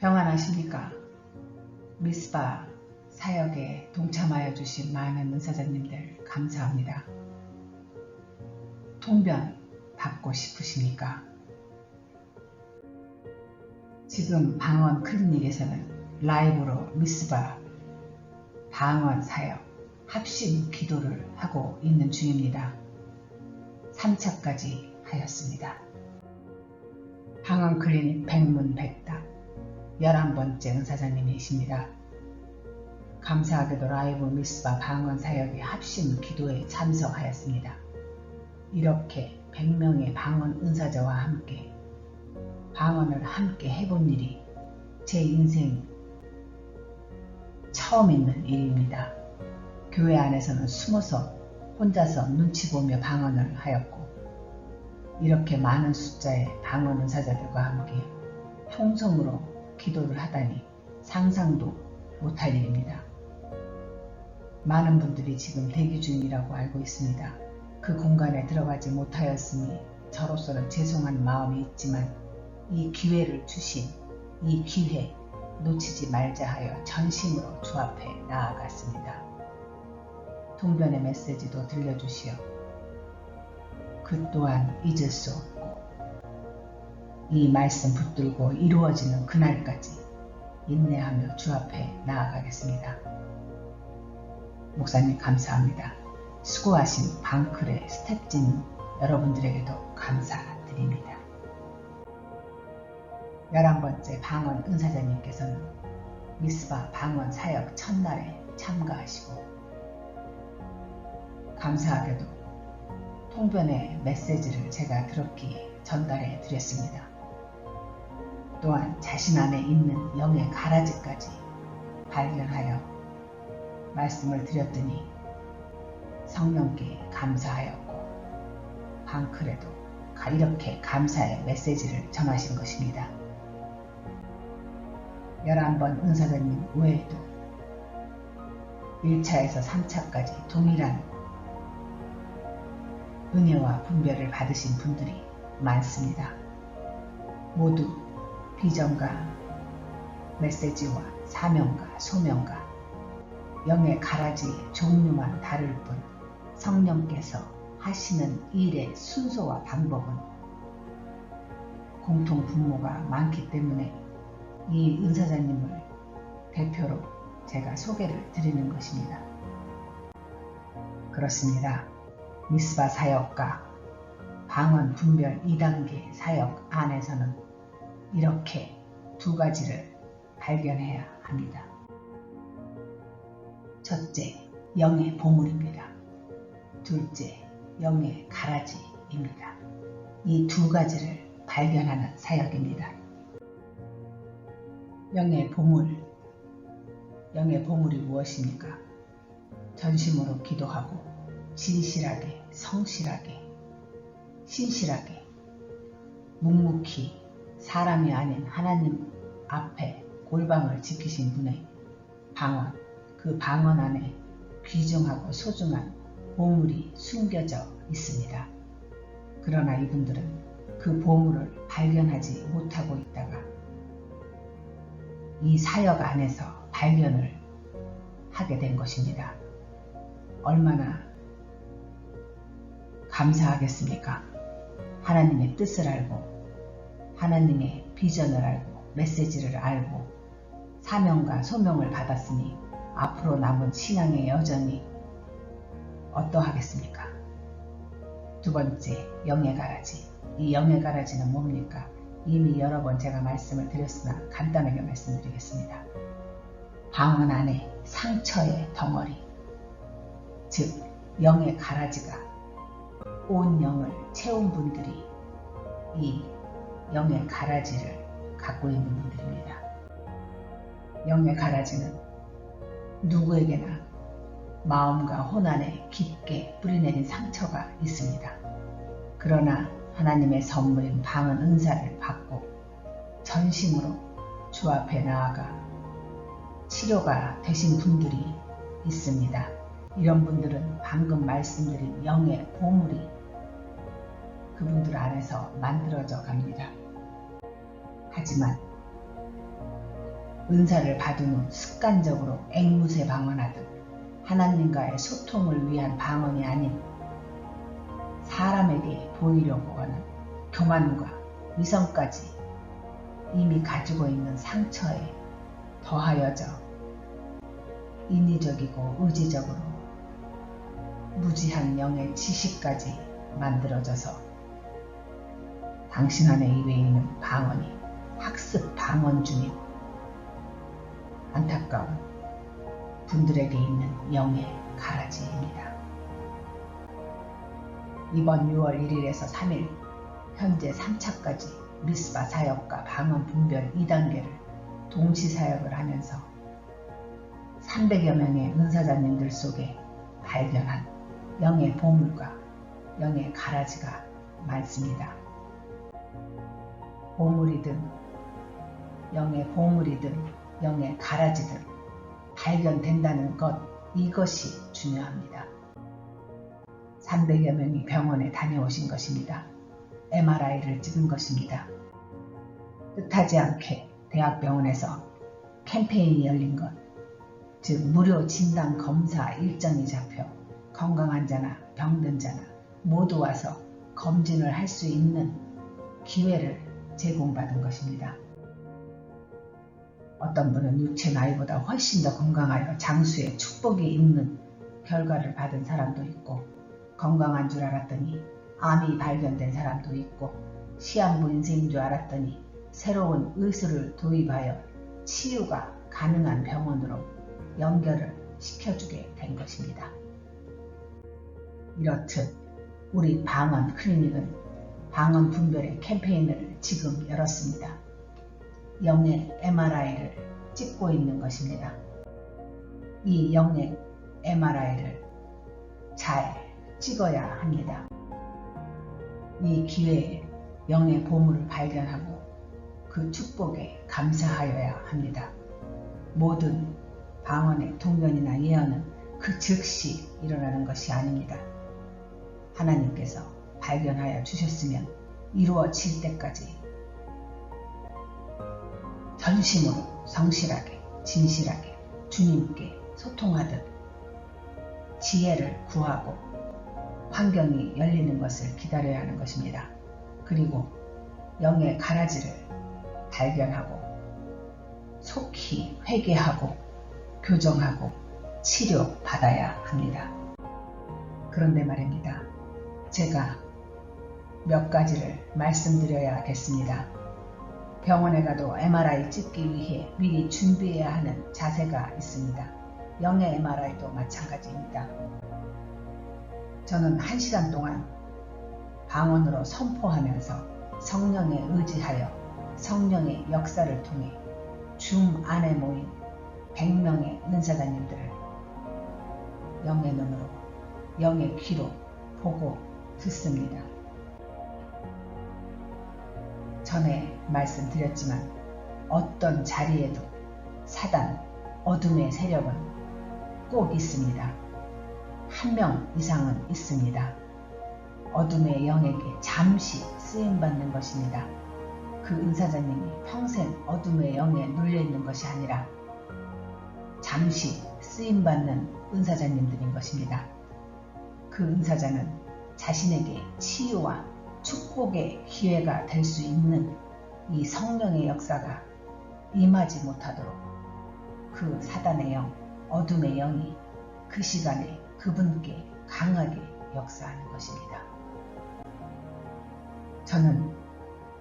평안하십니까? 미스바 사역에 동참하여 주신 많은 은사자님들 감사합니다. 통변 받고 싶으십니까? 지금 방언 클리닉에서는 라이브로 미스바 방언 사역 합심 기도를 하고 있는 중입니다. 3차까지 하였습니다. 방언 클리닉 백문백답 11번째 은사자님이십니다. 감사하게도 라이브 미스바 방언 사역의 합심 기도에 참석하였습니다. 이렇게 100명의 방언 은사자와 함께 방언을 함께 해본 일이 제 인생 처음 있는 일입니다. 교회 안에서는 숨어서 혼자서 눈치 보며 방언을 하였고 이렇게 많은 숫자의 방언 은사자들과 함께 통성으로 기도를 하다니 상상도 못할 일입니다. 많은 분들이 지금 대기 중이라고 알고 있습니다. 그 공간에 들어가지 못하였으니 저로서는 죄송한 마음이 있지만 이 기회를 주신 이 기회 놓치지 말자 하여 전심으로 주 앞에 나아갔습니다. 통변의 메시지도 들려주시어 그 또한 잊을 수 없고 이 말씀 붙들고 이루어지는 그날까지 인내하며 주 앞에 나아가겠습니다. 목사님 감사합니다. 수고하신 방클의 스텝진 여러분들에게도 감사드립니다. 11번째 방언 은사자님께서는 미스바 방언 사역 첫날에 참가하시고 감사하게도 통변의 메시지를 제가 들었기에 전달해 드렸습니다. 또한 자신 안에 있는 영의 가라지까지 발견하여 말씀을 드렸더니 성령께 감사하였고 방클에도 이렇게 감사의 메시지를 전하신 것입니다. 11번 은사자님 외에도 1차에서 3차까지 동일한 은혜와 분별을 받으신 분들이 많습니다. 모두 비전과 메시지와 사명과 소명과 영의 가라지의 종류만 다를 뿐 성령께서 하시는 일의 순서와 방법은 공통 분모가 많기 때문에 이 은사자님을 대표로 제가 소개를 드리는 것입니다. 그렇습니다. 미스바 사역과 방언 분별 2단계 사역 안에서는 이렇게 두 가지를 발견해야 합니다. 첫째, 영의 보물입니다. 둘째, 영의 가라지입니다. 이 두 가지를 발견하는 사역입니다. 영의 보물, 영의 보물이 무엇입니까? 전심으로 기도하고 진실하게, 성실하게, 신실하게, 묵묵히 사람이 아닌 하나님 앞에 골방을 지키신 분의 방언, 그 방언 안에 귀중하고 소중한 보물이 숨겨져 있습니다. 그러나 이분들은 그 보물을 발견하지 못하고 있다가 이 사역 안에서 발견을 하게 된 것입니다. 얼마나 감사하겠습니까? 하나님의 뜻을 알고 하나님의 비전을 알고 메시지를 알고 사명과 소명을 받았으니 앞으로 남은 신앙의 여정이 어떠하겠습니까? 두 번째, 영의 가라지. 이 영의 가라지는 뭡니까? 이미 여러 번 제가 말씀을 드렸으나 간단하게 말씀드리겠습니다. 방언 안에 상처의 덩어리, 즉 영의 가라지가 온 영을 채운 분들이 이 영의 가라지를 갖고 있는 분들입니다. 영의 가라지는 누구에게나 마음과 혼 안에 깊게 뿌리내린 상처가 있습니다. 그러나 하나님의 선물인 방언 은사를 받고 전심으로 주 앞에 나아가 치료가 되신 분들이 있습니다. 이런 분들은 방금 말씀드린 영의 보물이 그분들 안에서 만들어져 갑니다. 하지만 은사를 받은 후 습관적으로 앵무새 방언하듯 하나님과의 소통을 위한 방언이 아닌 사람에게 보이려고 하는 교만과 위선까지 이미 가지고 있는 상처에 더하여져 인위적이고 의지적으로 무지한 영의 지식까지 만들어져서 당신 안에 입에 있는 방언이 학습 방언 중인 안타까운 분들에게 있는 영의 가라지입니다. 이번 6월 1일에서 3일 현재 3차까지 미스바 사역과 방언 분별 2단계를 동시 사역을 하면서 300여 명의 은사자님들 속에 발견한 영의 보물과 영의 가라지가 많습니다. 보물이든 영의 보물이든 영의 가라지든 발견된다는 것, 이것이 중요합니다. 300여 명이 병원에 다녀오신 것입니다. MRI를 찍은 것입니다. 뜻하지 않게 대학병원에서 캠페인이 열린 것, 즉 무료 진단 검사 일정이 잡혀 건강한 자나 병든 자나 모두 와서 검진을 할 수 있는 기회를 제공받은 것입니다. 어떤 분은 육체 나이보다 훨씬 더 건강하여 장수의 축복이 있는 결과를 받은 사람도 있고, 건강한 줄 알았더니 암이 발견된 사람도 있고, 시한부 인생인 줄 알았더니 새로운 의술을 도입하여 치유가 가능한 병원으로 연결을 시켜주게 된 것입니다. 이렇듯 우리 방언 클리닉은 방언 분별의 캠페인을 지금 열었습니다. 영의 MRI를 찍고 있는 것입니다. 이 영의 MRI를 잘 찍어야 합니다. 이 기회에 영의 보물을 발견하고 그 축복에 감사하여야 합니다. 모든 방언의 통변이나 예언은 그 즉시 일어나는 것이 아닙니다. 하나님께서 발견하여 주셨으면 이루어질 때까지 전심으로 성실하게 진실하게 주님께 소통하듯 지혜를 구하고 환경이 열리는 것을 기다려야 하는 것입니다. 그리고 영의 가라지를 발견하고 속히 회개하고 교정하고 치료받아야 합니다. 그런데 말입니다. 제가 몇 가지를 말씀드려야겠습니다. 병원에 가도 MRI 찍기 위해 미리 준비해야 하는 자세가 있습니다. 영의 MRI도 마찬가지입니다. 저는 1시간 동안 방언으로 선포하면서 성령에 의지하여 성령의 역사를 통해 줌 안에 모인 100명의 은사자님들을 영의 눈으로 영의 귀로 보고 듣습니다. 전에 말씀드렸지만 어떤 자리에도 사단, 어둠의 세력은 꼭 있습니다. 1명 이상은 있습니다. 어둠의 영에게 잠시 쓰임받는 것입니다. 그 은사자님이 평생 어둠의 영에 눌려있는 것이 아니라 잠시 쓰임받는 은사자님들인 것입니다. 그 은사자는 자신에게 치유와 축복의 기회가 될 수 있는 이 성령의 역사가 임하지 못하도록 그 사단의 영, 어둠의 영이 그 시간에 그분께 강하게 역사하는 것입니다. 저는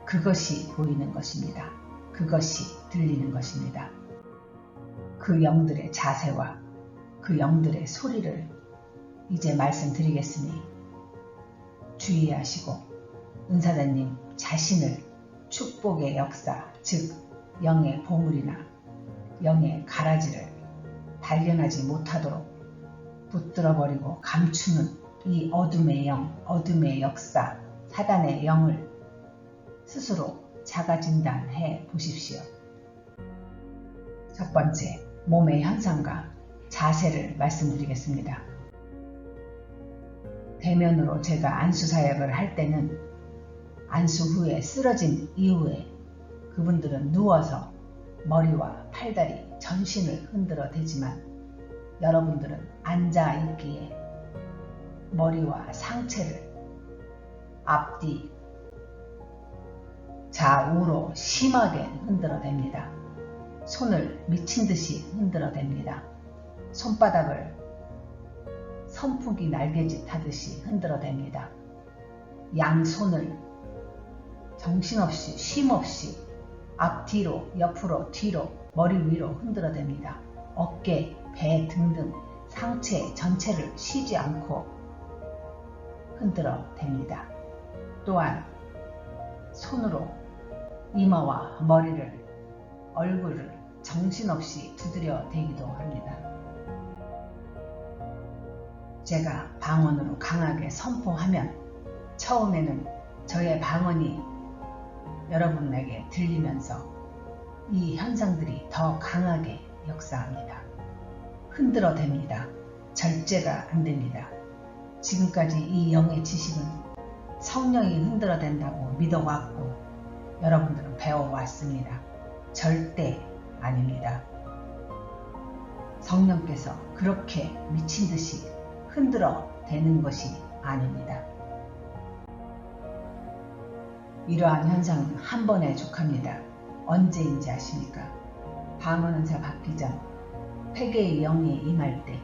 그것이 보이는 것입니다. 그것이 들리는 것입니다. 그 영들의 자세와 그 영들의 소리를 이제 말씀드리겠으니 주의하시고 은사자님 자신을 축복의 역사, 즉 영의 보물이나 영의 가라지를 발견하지 못하도록 붙들어버리고 감추는 이 어둠의 영, 어둠의 역사, 사단의 영을 스스로 자가진단해 보십시오. 첫 번째, 몸의 현상과 자세를 말씀드리겠습니다. 대면으로 제가 안수사역을 할 때는 안수 후에 쓰러진 이후에 그분들은 누워서 머리와 팔다리, 전신을 흔들어 대지만 여러분들은 앉아 있기에 머리와 상체를 앞뒤, 좌우로 심하게 흔들어 댑니다. 손을 미친 듯이 흔들어 댑니다. 손바닥을 선풍기 날개짓 하듯이 흔들어 댑니다. 양손을 정신없이 쉼없이 앞뒤로, 옆으로, 뒤로, 머리 위로 흔들어 댑니다. 어깨, 배 등등 상체 전체를 쉬지 않고 흔들어 댑니다. 또한 손으로 이마와 머리를, 얼굴을 정신없이 두드려 대기도 합니다. 제가 방언으로 강하게 선포하면 처음에는 저의 방언이 여러분에게 들리면서 이 현상들이 더 강하게 역사합니다. 흔들어 댑니다. 절제가 안 됩니다. 지금까지 이 영의 지식은 성령이 흔들어 댄다고 믿어왔고 여러분들은 배워왔습니다. 절대 아닙니다. 성령께서 그렇게 미친 듯이 흔들어 대는 것이 아닙니다. 이러한 현상은 한 번에 족합니다. 언제인지 아십니까? 방언 은사 받기 전 회개의 영이 임할 때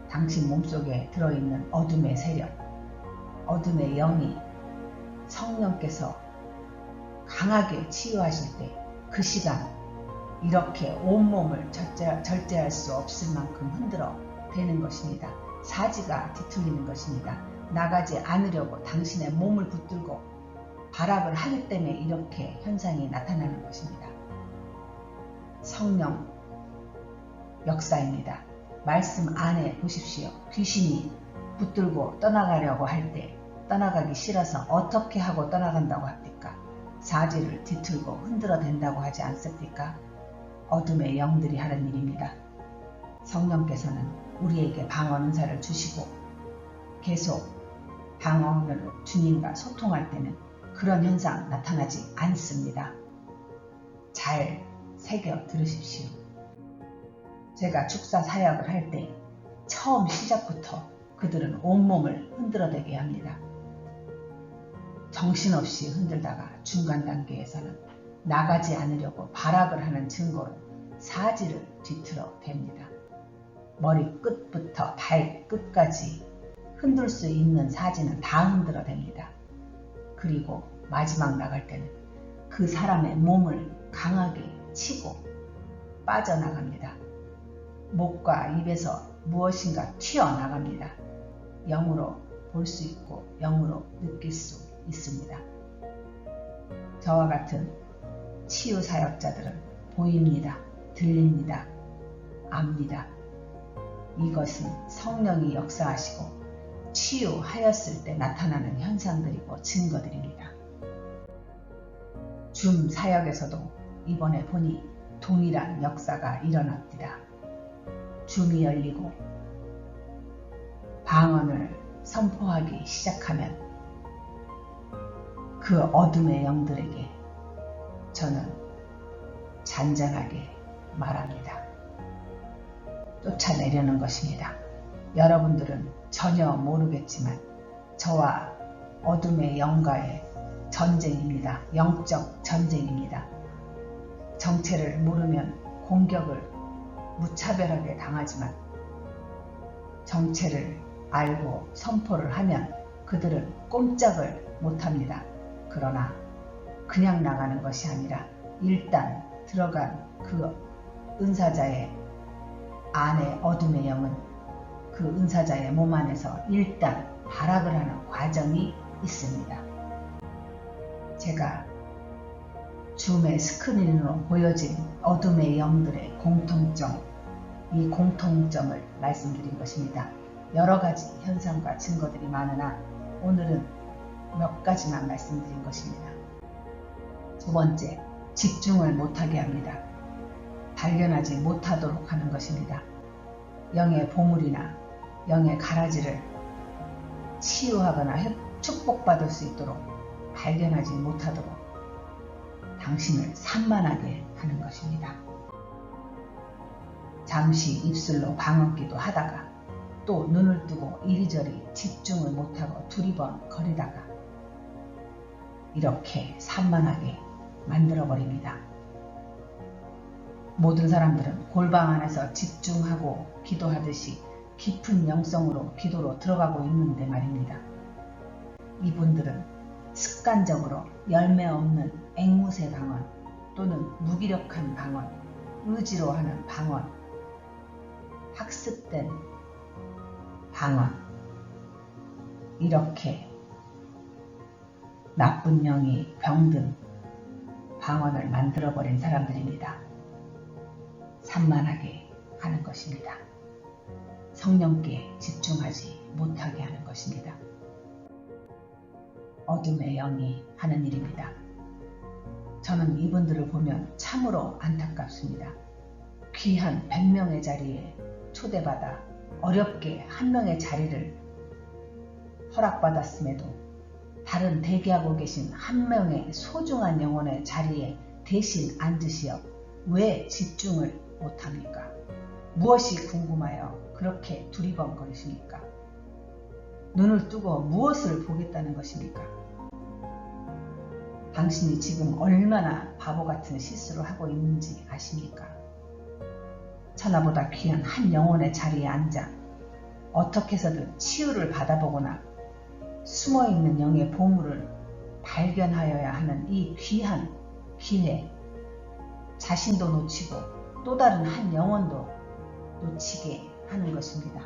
당신 몸속에 들어있는 어둠의 세력, 어둠의 영이 성령께서 강하게 치유하실 때 그 시간 이렇게 온몸을 절제할 수 없을 만큼 흔들어 대는 것입니다. 사지가 뒤틀리는 것입니다. 나가지 않으려고 당신의 몸을 붙들고 발악을 하기 때문에 이렇게 현상이 나타나는 것입니다. 성령 역사입니다. 말씀 안에 보십시오. 귀신이 붙들고 떠나가려고 할 때 떠나가기 싫어서 어떻게 하고 떠나간다고 합니까? 사지를 뒤틀고 흔들어 댄다고 하지 않습니까? 어둠의 영들이 하는 일입니다. 성령께서는 우리에게 방언 은사를 주시고 계속 방언으로 주님과 소통할 때는 그런 현상 나타나지 않습니다. 잘 새겨 들으십시오. 제가 축사 사역을 할 때 처음 시작부터 그들은 온몸을 흔들어대게 합니다. 정신없이 흔들다가 중간 단계에서는 나가지 않으려고 발악을 하는 증거로 사지를 뒤틀어 댑니다. 머리 끝부터 발 끝까지 흔들 수 있는 사지는 다 흔들어 댑니다. 그리고 마지막 나갈 때는 그 사람의 몸을 강하게 치고 빠져나갑니다. 목과 입에서 무엇인가 튀어나갑니다. 영으로 볼 수 있고 영으로 느낄 수 있습니다. 저와 같은 치유 사역자들은 보입니다. 들립니다. 압니다. 이것은 성령이 역사하시고 치유하였을 때 나타나는 현상들이고 증거들입니다. 줌 사역에서도 이번에 보니 동일한 역사가 일어납니다. 줌이 열리고 방언을 선포하기 시작하면 그 어둠의 영들에게 저는 잔잔하게 말합니다. 쫓아내려는 것입니다. 여러분들은 전혀 모르겠지만 저와 어둠의 영과의 전쟁입니다. 영적 전쟁입니다. 정체를 모르면 공격을 무차별하게 당하지만 정체를 알고 선포를 하면 그들은 꼼짝을 못합니다. 그러나 그냥 나가는 것이 아니라 일단 들어간 그 은사자의 안에 어둠의 영은 그 은사자의 몸 안에서 일단 발악을 하는 과정이 있습니다. 제가 줌의 스크린으로 보여진 어둠의 영들의 공통점, 이 공통점을 말씀드린 것입니다. 여러 가지 현상과 증거들이 많으나 오늘은 몇 가지만 말씀드린 것입니다. 두 번째, 집중을 못하게 합니다. 발견하지 못하도록 하는 것입니다. 영의 보물이나 영의 가라지를 치유하거나 축복받을 수 있도록 발견하지 못하도록 당신을 산만하게 하는 것입니다. 잠시 입술로 방언기도 하다가 또 눈을 뜨고 이리저리 집중을 못하고 두리번 거리다가 이렇게 산만하게 만들어버립니다. 모든 사람들은 골방 안에서 집중하고 기도하듯이 깊은 영성으로 기도로 들어가고 있는데 말입니다. 이분들은 습관적으로 열매 없는 앵무새 방언 또는 무기력한 방언, 의지로 하는 방언, 학습된 방언, 이렇게 나쁜 영이 병든 방언을 만들어버린 사람들입니다. 산만하게 하는 것입니다. 성령께 집중하지 못하게 하는 것입니다. 어둠의 영이 하는 일입니다. 저는 이분들을 보면 참으로 안타깝습니다. 귀한 100명의 자리에 초대받아 어렵게 한 명의 자리를 허락받았음에도 다른 대기하고 계신 한 명의 소중한 영혼의 자리에 대신 앉으시어 왜 집중을 못합니까? 무엇이 궁금하여 그렇게 두리번거리십니까? 눈을 뜨고 무엇을 보겠다는 것입니까? 당신이 지금 얼마나 바보 같은 실수를 하고 있는지 아십니까? 천하보다 귀한 한 영혼의 자리에 앉아 어떻게 해서든 치유를 받아보거나 숨어있는 영의 보물을 발견하여야 하는 이 귀한 기회, 자신도 놓치고 또 다른 한 영혼도 놓치게 하는 것입니다.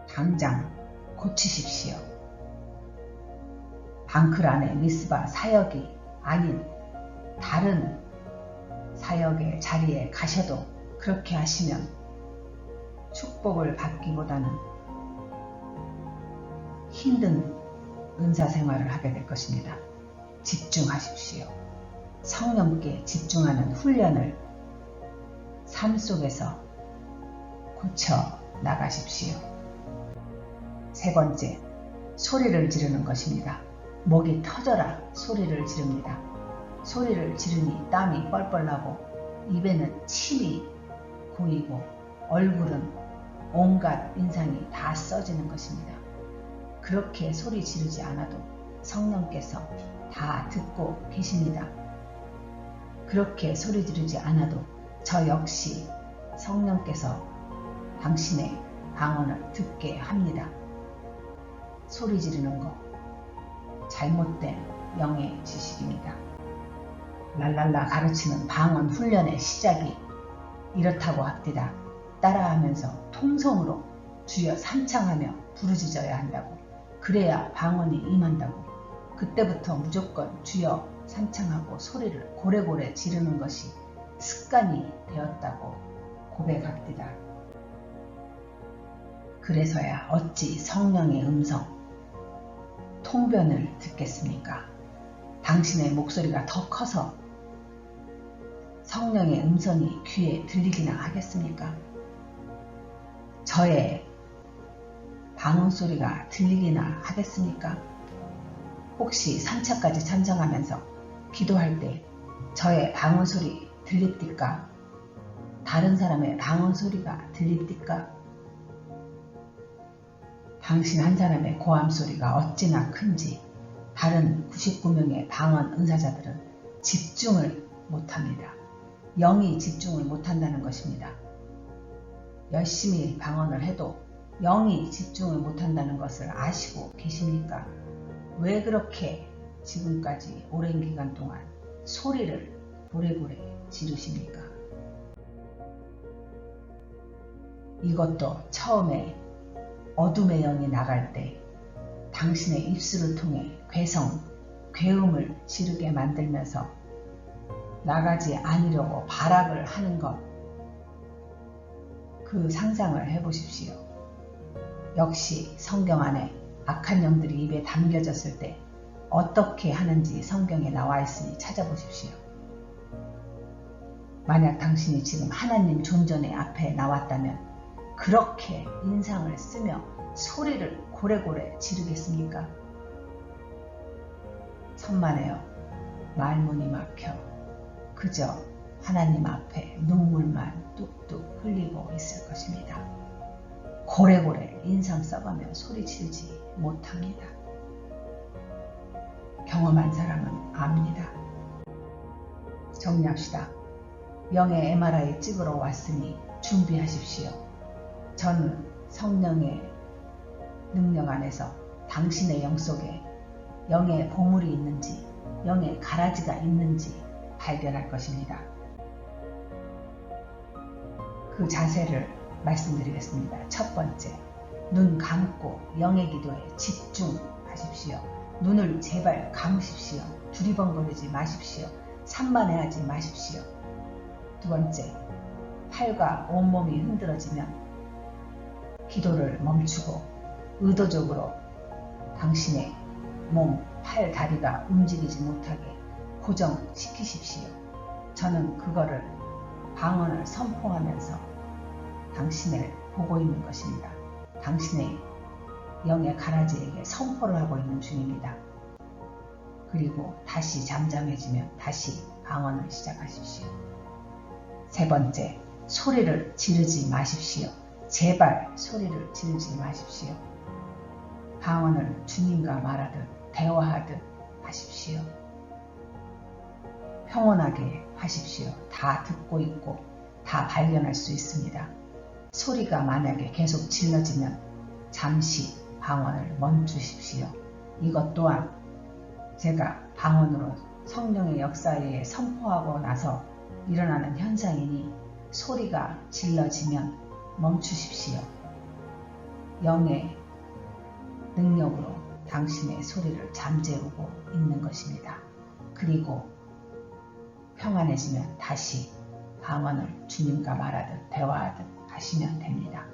당장 고치십시오. 방클 안에 미스바 사역이 아닌 다른 사역의 자리에 가셔도 그렇게 하시면 축복을 받기보다는 힘든 은사 생활을 하게 될 것입니다. 집중하십시오. 성령께 집중하는 훈련을 삶 속에서 고쳐 나가십시오. 세 번째, 소리를 지르는 것입니다. 목이 터져라 소리를 지릅니다. 소리를 지르니 땀이 뻘뻘 나고 입에는 침이 고이고 얼굴은 온갖 인상이 다 써지는 것입니다. 그렇게 소리 지르지 않아도 성령께서 다 듣고 계십니다. 그렇게 소리 지르지 않아도 저 역시 성령께서 당신의 방언을 듣게 합니다. 소리 지르는 것, 잘못된 영의 지식입니다. 랄랄라 가르치는 방언 훈련의 시작이 이렇다고 합디다. 따라하면서 통성으로 주여 삼창하며 부르짖어야 한다고. 그래야 방언이 임한다고. 그때부터 무조건 주여 삼창하고 소리를 고래고래 지르는 것이 습관이 되었다고 고백합디다. 그래서야 어찌 성령의 음성, 통변을 듣겠습니까? 당신의 목소리가 더 커서 성령의 음성이 귀에 들리기나 하겠습니까? 저의 방언 소리가 들리기나 하겠습니까? 혹시 3차까지 찬양하면서 기도할 때 저의 방언 소리 들립니까? 다른 사람의 방언 소리가 들립니까? 당신 한 사람의 고함 소리가 어찌나 큰지 다른 99명의 방언 은사자들은 집중을 못합니다. 영이 집중을 못한다는 것입니다. 열심히 방언을 해도 영이 집중을 못한다는 것을 아시고 계십니까? 왜 그렇게 지금까지 오랜 기간 동안 소리를 고래고래 지르십니까? 이것도 처음에 어둠의 영이 나갈 때 당신의 입술을 통해 괴음을 지르게 만들면서 나가지 않으려고 발악을 하는 것, 그 상상을 해보십시오. 역시 성경 안에 악한 영들이 입에 담겨졌을 때 어떻게 하는지 성경에 나와 있으니 찾아보십시오. 만약 당신이 지금 하나님 존전의 앞에 나왔다면 그렇게 인상을 쓰며 소리를 고래고래 지르겠습니까? 천만에요. 말문이 막혀 그저 하나님 앞에 눈물만 뚝뚝 흘리고 있을 것입니다. 고래고래 인상 써가며 소리 지르지 못합니다. 경험한 사람은 압니다. 정리합시다. 영의 MRI 찍으러 왔으니 준비하십시오. 전 성령의 능력 안에서 당신의 영 속에 영의 보물이 있는지 영의 가라지가 있는지 발견할 것입니다. 그 자세를 말씀드리겠습니다. 첫 번째, 눈 감고 영의 기도에 집중하십시오. 눈을 제발 감으십시오. 두리번거리지 마십시오. 산만해하지 마십시오. 두 번째, 팔과 온몸이 흔들어지면 기도를 멈추고 의도적으로 당신의 몸, 팔, 다리가 움직이지 못하게 고정시키십시오. 저는 그거를 방언을 선포하면서 당신을 보고 있는 것입니다. 당신의 영의 가라지에게 선포를 하고 있는 중입니다. 그리고 다시 잠잠해지면 다시 방언을 시작하십시오. 세 번째, 소리를 지르지 마십시오. 제발 소리를 지르지 마십시오. 방언을 주님과 말하듯 대화하듯 하십시오. 평온하게 하십시오. 다 듣고 있고 다 발견할 수 있습니다. 소리가 만약에 계속 질러지면 잠시 방언을 멈추십시오. 이것 또한 제가 방언으로 성령의 역사에 선포하고 나서 일어나는 현상이니 소리가 질러지면 멈추십시오. 영의 능력으로 당신의 소리를 잠재우고 있는 것입니다. 그리고 평안해지면 다시 방언을 주님과 말하듯 대화하듯 하시면 됩니다.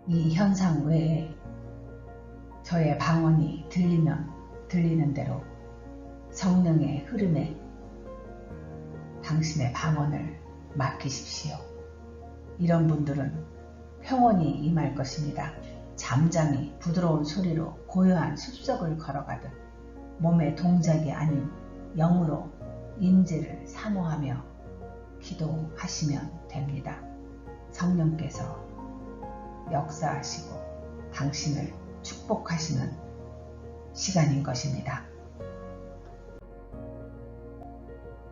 이 현상 외에 저의 방언이 들리는 대로 성령의 흐름에 당신의 방언을 맡기십시오. 이런 분들은 평온이 임할 것입니다. 잠잠히 부드러운 소리로 고요한 숲속을 걸어가듯 몸의 동작이 아닌 영으로 임재를 사모하며 기도하시면 됩니다. 성령께서 역사하시고 당신을 축복하시는 시간인 것입니다.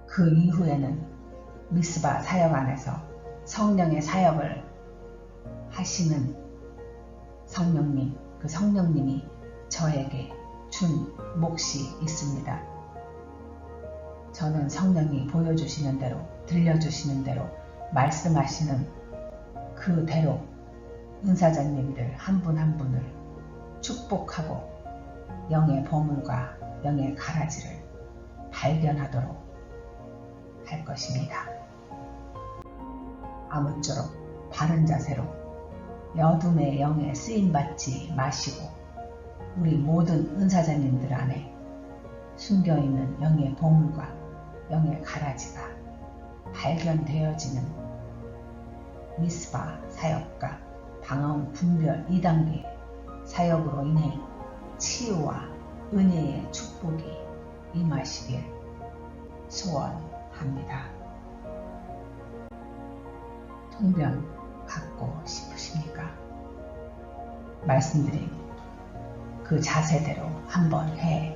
그 이후에는 미스바 사역 안에서 성령의 사역을 하시는 성령님, 그 성령님이 저에게 준 몫이 있습니다. 저는 성령이 보여주시는 대로, 들려주시는 대로, 말씀하시는 그대로 은사자님들 한 분 한 분을 축복하고 영의 보물과 영의 가라지를 발견하도록 할 것입니다. 아무쪼록 바른 자세로 어둠의 영에 쓰임받지 마시고 우리 모든 은사자님들 안에 숨겨있는 영의 보물과 영의 가라지가 발견되어지는 미스바 사역과 방언 분별 2단계 사역으로 인해 치유와 은혜의 축복이 임하시길 소원합니다. 통변 받고 싶으십니까? 말씀드린 그 자세대로 한번 해